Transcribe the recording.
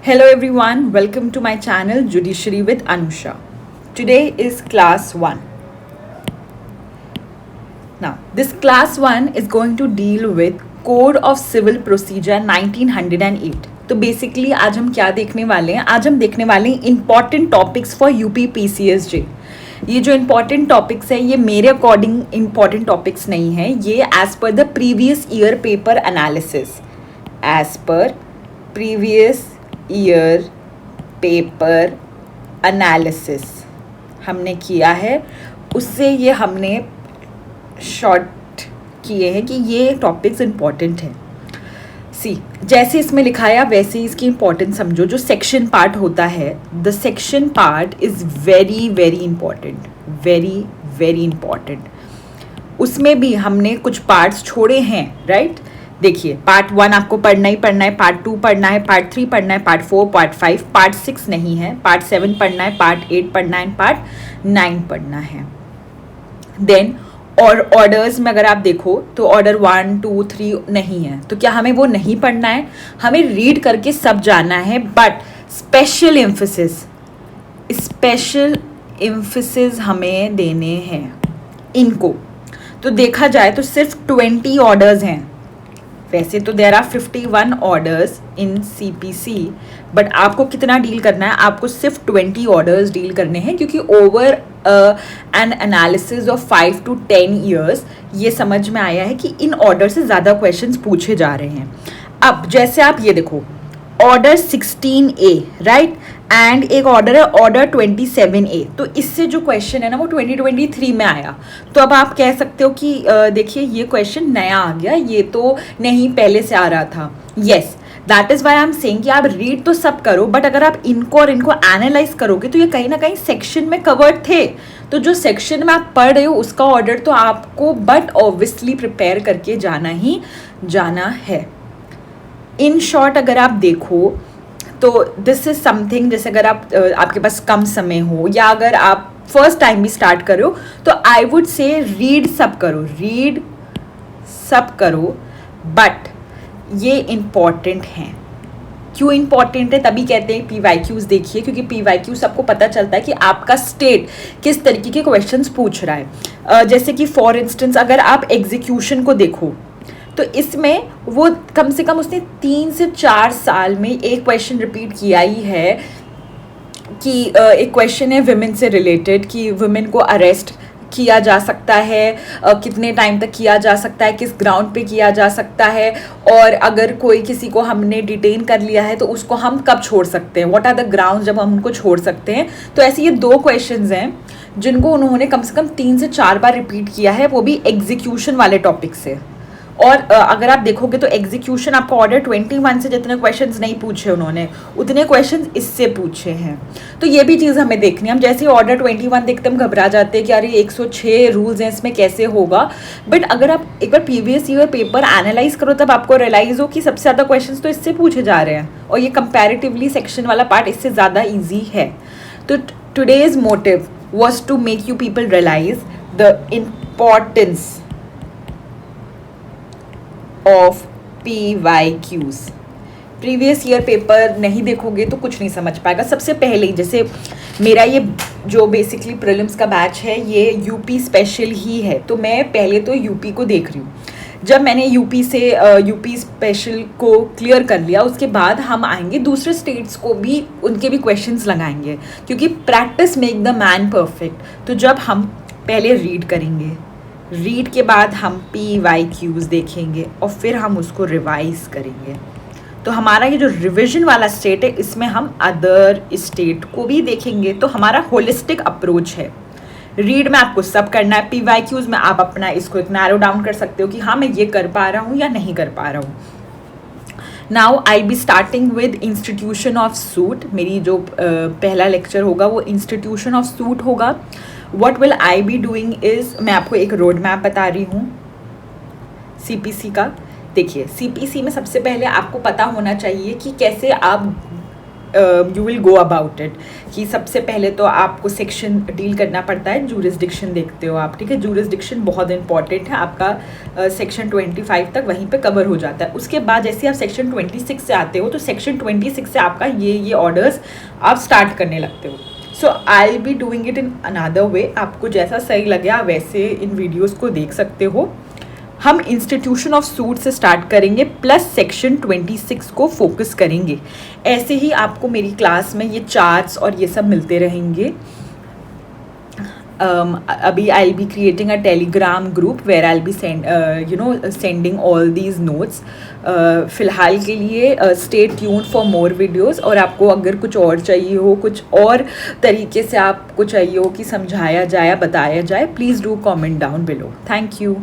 Hello everyone, welcome to my channel Judiciary with Anusha. Today is class 1. Now, this class 1 is going to deal with Code of Civil Procedure 1908. तो basically आज हम क्या देखने वाले हैं? आज हम देखने वाले हैं important topics for UP PCSJ. ये जो इंपॉर्टेंट टॉपिक्स है ये मेरे अकॉर्डिंग इंपॉर्टेंट टॉपिक्स नहीं है, ये as per the previous year paper analysis, as per previous year paper analysis हमने किया है, उससे ये हमने शॉर्ट किए हैं कि ये टॉपिक्स इम्पॉर्टेंट हैं। सी, जैसे इसमें लिखा है वैसे ही इसकी इम्पोर्टेंस समझो। जो सेक्शन पार्ट होता है, the section part is very very important, very very important. उसमें भी हमने कुछ पार्ट्स छोड़े हैं, राइट? देखिए, पार्ट 1 आपको पढ़ना ही पढ़ना है, पार्ट 2 पढ़ना है, पार्ट 3 पढ़ना है, पार्ट 4, पार्ट 5, पार्ट 6 नहीं है, पार्ट 7 पढ़ना है, पार्ट 8 पढ़ना है, पार्ट 9 पढ़ना है। देन और ऑर्डर्स में अगर आप देखो तो ऑर्डर 1, 2, 3 नहीं है, तो क्या हमें वो नहीं पढ़ना है? हमें रीड करके सब जाना है, बट स्पेशल एम्फेसिस हमें देने हैं इनको। तो देखा जाए तो सिर्फ 20 ऑर्डर्स हैं। वैसे तो there are 51 orders in CPC, but आपको कितना डील करना है? आपको सिर्फ 20 ऑर्डर्स डील करने हैं, क्योंकि over N analysis of 5 to 10 years ये समझ में आया है कि इन ऑर्डर से ज़्यादा क्वेश्चंस पूछे जा रहे हैं। अब जैसे आप ये देखो, ऑर्डर 16A, राइट, एंड एक ऑर्डर है ऑर्डर 27A, तो इससे जो क्वेश्चन है ना वो 2023 में आया। तो अब आप कह सकते हो कि देखिए ये क्वेश्चन नया आ गया, ये तो नहीं पहले से आ रहा था। Yes, that is why I am saying कि आप रीड तो सब करो, बट अगर आप इनको और इनको एनालाइज करोगे तो ये कहीं ना कहीं सेक्शन में कवर्ड थे। तो जो सेक्शन में आप पढ़ रहे हो उसका ऑर्डर तो आपको बट ऑब्वियसली प्रिपेयर करके जाना ही जाना है। इन शॉर्ट अगर आप देखो तो दिस इज समथिंग, जैसे अगर आप आपके पास कम समय हो या अगर आप फर्स्ट टाइम भी स्टार्ट करो तो आई वुड से रीड सब करो, बट ये इम्पॉर्टेंट हैं। क्यों इम्पॉर्टेंट है? तभी कहते हैं PYQs देखिए, क्योंकि PYQ सबको पता चलता है कि आपका स्टेट किस तरीके के क्वेश्चंस पूछ रहा है। जैसे कि फॉर इंस्टेंस अगर आप एग्जीक्यूशन को देखो तो इसमें वो कम से कम उसने 3 से 4 साल में एक क्वेश्चन रिपीट किया ही है कि एक क्वेश्चन है विमेन से रिलेटेड कि विमेन को अरेस्ट किया जा सकता है, कितने टाइम तक किया जा सकता है, किस ग्राउंड पे किया जा सकता है, और अगर कोई किसी को हमने डिटेन कर लिया है तो उसको हम कब छोड़ सकते हैं, व्हाट आर द ग्राउंड्स जब हम उनको छोड़ सकते हैं। तो ऐसे ये 2 क्वेश्चंस हैं जिनको उन्होंने कम से कम 3 से 4 बार रिपीट किया है, वो भी एग्जीक्यूशन वाले टॉपिक से। और अगर आप देखोगे तो एग्जीक्यूशन आपको ऑर्डर 21 से जितने क्वेश्चंस नहीं पूछे उन्होंने, उतने क्वेश्चंस इससे पूछे हैं। तो ये भी चीज़ हमें देखनी है। हम जैसे ऑर्डर 21 देखते हम घबरा जाते हैं कि अरे 106 रूल्स हैं, इसमें कैसे होगा। बट अगर आप एक बार प्रीवियस ईयर पेपर एनालाइज करो तब आपको रियलाइज हो कि सबसे ज़्यादा क्वेश्चन तो इससे पूछे जा रहे हैं, और ये कंपैरेटिवली सेक्शन वाला पार्ट इससे ज़्यादा ईजी है। तो today's motive was to make you people realise the importance of PYQs। Previous year paper नहीं देखोगे तो कुछ नहीं समझ पाएगा। सबसे पहले ही, जैसे मेरा ये जो बेसिकली प्रीलिम्स का बैच है ये यूपी स्पेशल ही है, तो मैं पहले तो यूपी को देख रही हूँ। जब मैंने यूपी स्पेशल को क्लियर कर लिया उसके बाद हम आएंगे दूसरे स्टेट्स को भी, उनके भी क्वेश्चंस लगाएंगे, क्योंकि practice make the man perfect. तो जब हम पहले रीड करेंगे, रीड के बाद हम PYQs देखेंगे और फिर हम उसको रिवाइज करेंगे। तो हमारा ये जो रिवीजन वाला स्टेट है इसमें हम अदर स्टेट को भी देखेंगे। तो हमारा होलिस्टिक अप्रोच है। रीड में आपको सब करना है, PYQs में आप अपना इसको एक नैरो डाउन कर सकते हो कि हाँ मैं ये कर पा रहा हूँ या नहीं कर पा रहा हूँ। Now I be starting with institution of suit. मेरी जो पहला लेक्चर होगा वो इंस्टीट्यूशन ऑफ सूट होगा। What will I be doing is, मैं आपको एक रोड मैप बता रही हूँ CPC का। देखिए, CPC में सबसे पहले आपको पता होना चाहिए कि कैसे आप you will go about it. कि सबसे पहले तो आपको सेक्शन डील करना पड़ता है, जूरिसडिक्शन देखते हो आप, ठीक है। जूरिसडिक्शन बहुत इंपॉर्टेंट है आपका, सेक्शन 25 तक वहीं पे कवर हो जाता है। उसके बाद जैसे आप सेक्शन 26 से आते हो तो सेक्शन 26 से आपका ये ऑर्डर्स आप स्टार्ट करने लगते हो। So I will be doing it in another way, आपको जैसा सही लगे आप वैसे इन वीडियोज़ को देख सकते हो। हम इंस्टीट्यूशन ऑफ सूट से स्टार्ट करेंगे प्लस सेक्शन 26 को फोकस करेंगे। ऐसे ही आपको मेरी क्लास में ये चार्ट्स और ये सब मिलते रहेंगे। अभी I will be creating a Telegram group where I will be sending all these notes. फ़िलहाल के लिए stay tuned for more videos. और आपको अगर कुछ और चाहिए हो, कुछ और तरीके से आपको चाहिए हो कि समझाया जाए, बताया जाए, please do comment down below. Thank you.